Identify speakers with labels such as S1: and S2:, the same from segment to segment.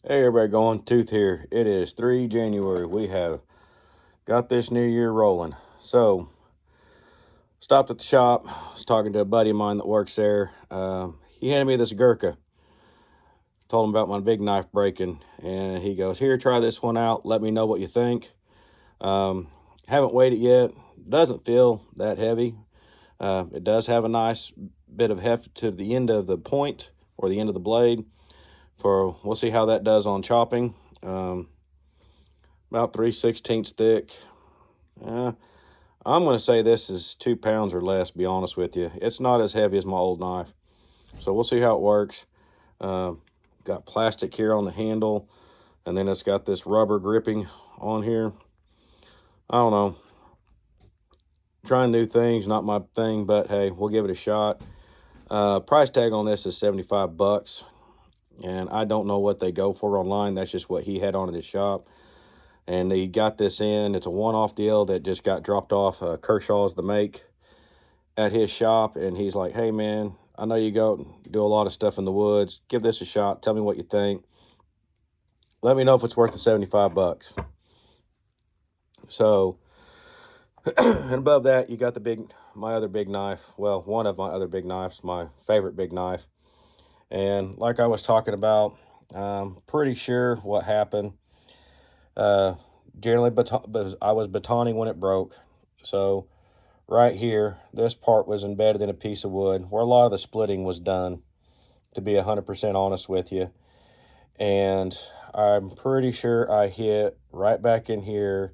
S1: Hey everybody, going Tooth here. It is 3 January. We have got this new year rolling. So, stopped at the shop. I was talking to a buddy of mine that works there. He handed me this Gurkha. Told him about my big knife breaking. And he goes, here, try this one out. Let me know what you think. Um, haven't weighed it yet. Doesn't feel that heavy. It does have a nice bit of heft to the end of the point or the end of the blade. We'll see how that does on chopping. About 3/16 thick. I'm going to say this is 2 pounds or less, be honest with you. It's not as heavy as my old knife. So we'll see how it works. Got plastic here on the handle, and then it's got this rubber gripping on here. I don't know. Trying new things, not my thing, but hey, we'll give it a shot. Price tag on this is 75 bucks, and I don't know what they go for online. That's just what he had on at his shop. And he got this in. It's a one-off deal that just got dropped off. Kershaw's the make at his shop. And he's like, hey, man, I know you go do a lot of stuff in the woods. Give this a shot. Tell me what you think. Let me know if it's worth the 75 bucks. So, and above that, you got my other big knife. Well, one of my other big knives, my favorite big knife. And like I was talking about, I'm pretty sure what happened. Generally, I was batoning when it broke. So right here, this part was embedded in a piece of wood where a lot of the splitting was done, to be 100% honest with you. And I'm pretty sure I hit right back in here.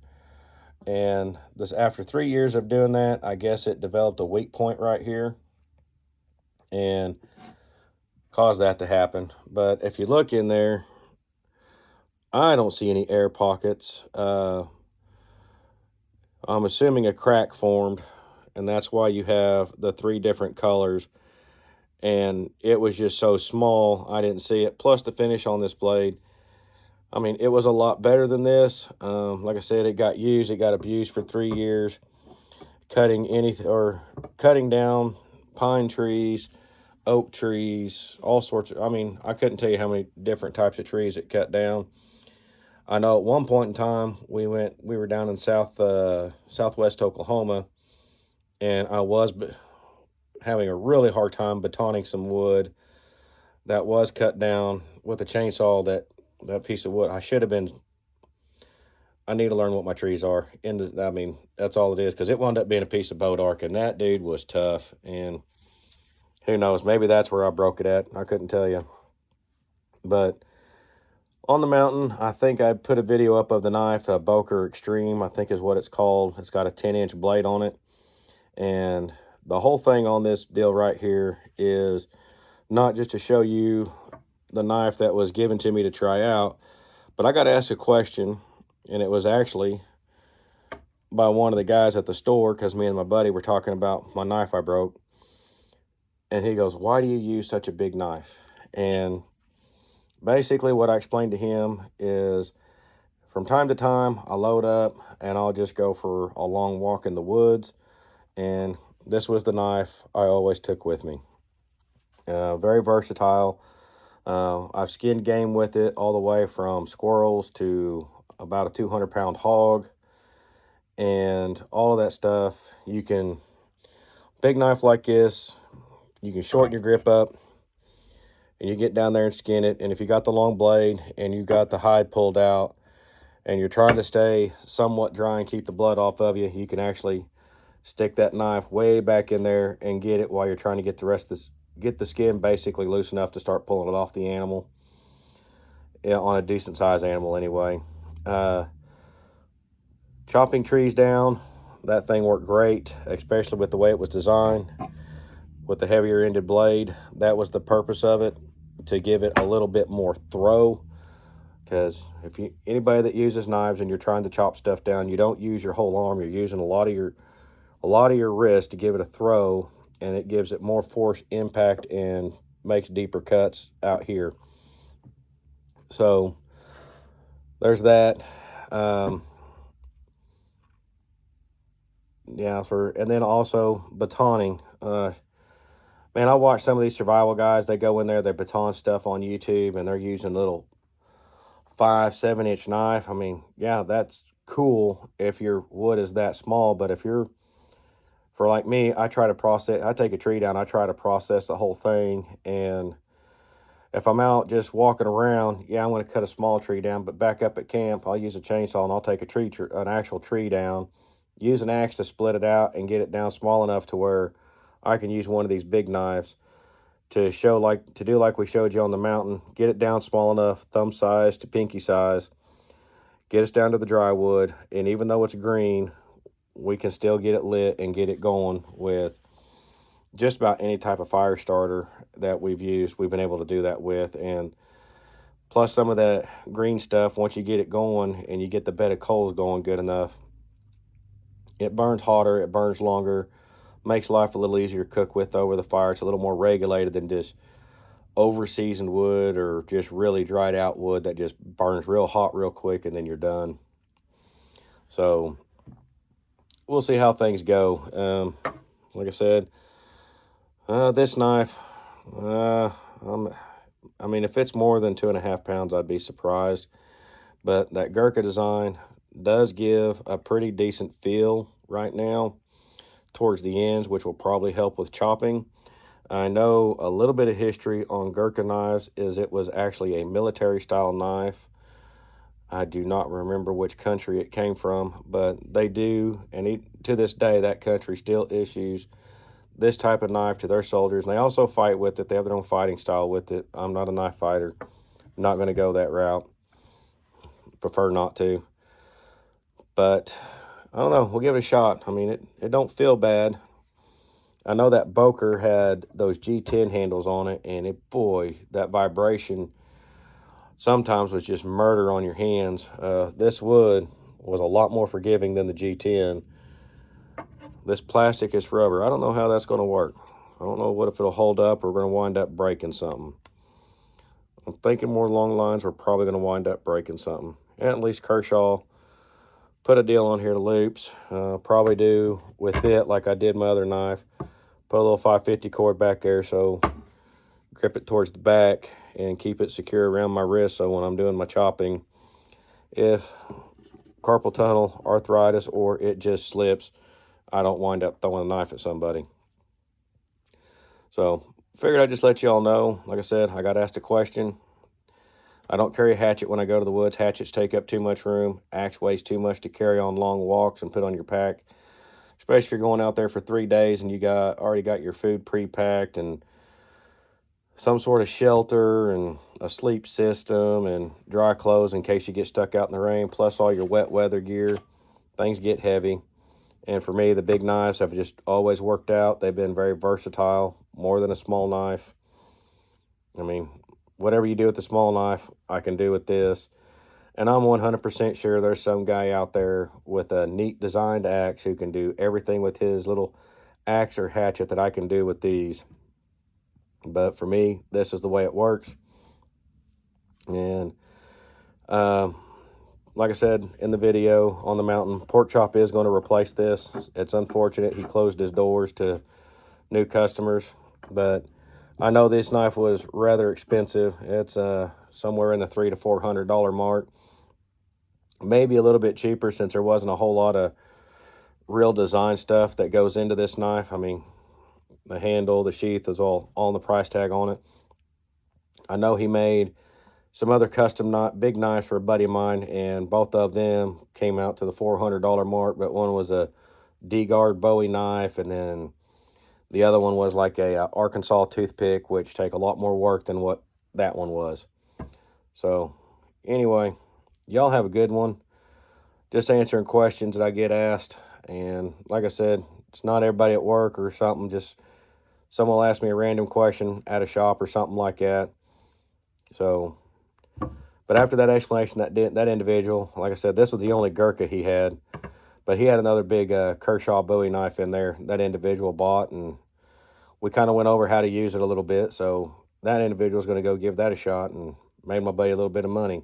S1: And this, after 3 years of doing that, I guess it developed a weak point right here and caused that to happen. But if you look in there, I don't see any air pockets. I'm assuming a crack formed, and that's why you have the 3 different colors. And it was just so small, I didn't see it. Plus the finish on this blade, I mean, it was a lot better than this. Like I said, it got abused for 3 years, cutting down pine trees, oak trees, all sorts of, I mean, I couldn't tell you how many different types of trees it cut down. I know at one point in time we were down in southwest Oklahoma, and I was having a really hard time batoning some wood that was cut down with a chainsaw. That piece of wood, I need to learn what my trees are. I mean, that's all it is, because it wound up being a piece of boat arc, and that dude was tough. And who knows, maybe that's where I broke it at. I couldn't tell you. But on the mountain, I think I put a video up of the knife, a Boker Extreme, I think is what it's called. It's got a 10-inch blade on it. And the whole thing on this deal right here is not just to show you the knife that was given to me to try out, but I got to ask a question, and it was actually by one of the guys at the store, because me and my buddy were talking about my knife I broke. And he goes, why do you use such a big knife? And basically what I explained to him is, from time to time, I load up and I'll just go for a long walk in the woods. And this was the knife I always took with me. Very versatile. I've skinned game with it all the way from squirrels to about a 200-pound hog and all of that stuff. Big knife like this, you can shorten your grip up and you get down there and skin it. And if you got the long blade and you got the hide pulled out and you're trying to stay somewhat dry and keep the blood off of you, you can actually stick that knife way back in there and get it while you're trying to get get the skin basically loose enough to start pulling it off the animal. Yeah, on a decent sized animal anyway. Chopping trees down, that thing worked great, especially with the way it was designed with the heavier ended blade. That was the purpose of it, to give it a little bit more throw. Because anybody that uses knives and you're trying to chop stuff down, you don't use your whole arm. You're using a lot of your wrist to give it a throw, and it gives it more force, impact, and makes deeper cuts out here. So there's that. Yeah, and then also batoning. Man, I watch some of these survival guys. They go in there, they baton stuff on YouTube, and they're using little 5-7 inch knife. I mean, yeah, that's cool if your wood is that small, but if you're, for like me, I try to process, I take a tree down, I try to process the whole thing. And if I'm out just walking around, yeah, I'm going to cut a small tree down, but back up at camp, I'll use a chainsaw and I'll take an actual tree down, use an axe to split it out and get it down small enough to where I can use one of these big knives to do like we showed you on the mountain, get it down small enough, thumb size to pinky size, get us down to the dry wood. And even though it's green, we can still get it lit and get it going with just about any type of fire starter that we've used. We've been able to do that with. And plus some of that green stuff, once you get it going and you get the bed of coals going good enough, it burns hotter, it burns longer, makes life a little easier to cook with over the fire. It's a little more regulated than just over seasoned wood or just really dried out wood that just burns real hot real quick and then you're done. So we'll see how things go. Like I said, this knife, I mean, if it's more than 2.5 pounds, I'd be surprised. But that Gurkha design does give a pretty decent feel right now towards the ends, which will probably help with chopping. I know a little bit of history on Gurkha knives is it was actually a military style knife. I do not remember which country it came from, but they do, and to this day, that country still issues this type of knife to their soldiers. And they also fight with it. They have their own fighting style with it. I'm not a knife fighter. I'm not going to go that route. Prefer not to. But I don't know. We'll give it a shot. I mean, it don't feel bad. I know that Boker had those G10 handles on it, and boy, that vibration sometimes was just murder on your hands. This wood was a lot more forgiving than the G10. This plastic is rubber. I don't know how that's going to work. I don't know what if it'll hold up or we're going to wind up breaking something. I'm thinking more along the lines we're probably going to wind up breaking something. And at least Kershaw put a deal on here to loops. Probably do with it like I did my other knife. Put a little 550 cord back there so grip it towards the back and keep it secure around my wrist so when I'm doing my chopping, if carpal tunnel, arthritis, or it just slips, I don't wind up throwing a knife at somebody. So figured I'd just let you all know. Like I said, I got asked a question. I don't carry a hatchet when I go to the woods. Hatchets take up too much room. Axe weighs too much to carry on long walks and put on your pack, especially if you're going out there for 3 days and you already got your food pre-packed and some sort of shelter and a sleep system and dry clothes in case you get stuck out in the rain, plus all your wet weather gear. Things get heavy. And for me, the big knives have just always worked out. They've been very versatile, more than a small knife. I mean, whatever you do with the small knife, I can do with this. And I'm 100% sure there's some guy out there with a neat designed axe who can do everything with his little axe or hatchet that I can do with these. But for me, this is the way it works. And like I said in the video on the mountain, Pork Chop is going to replace this. It's unfortunate he closed his doors to new customers, but I know this knife was rather expensive. It's somewhere in the $300 to $400 mark. Maybe a little bit cheaper since there wasn't a whole lot of real design stuff that goes into this knife. I mean, the handle, the sheath is all on the price tag on it. I know he made some other custom big knives for a buddy of mine, and both of them came out to the $400 mark, but one was a D-guard Bowie knife, and then the other one was like a Arkansas toothpick, which take a lot more work than what that one was. So anyway, y'all have a good one. Just answering questions that I get asked, and like I said, it's not everybody at work or something, just someone will ask me a random question at a shop or something like that. So, but after that explanation, that individual, like I said, this was the only Gurkha he had, but he had another big Kershaw Bowie knife in there that individual bought, and we kind of went over how to use it a little bit. So that individual is going to go give that a shot and made my buddy a little bit of money.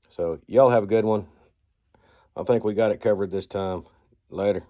S1: So y'all have a good one. I think we got it covered this time. Later.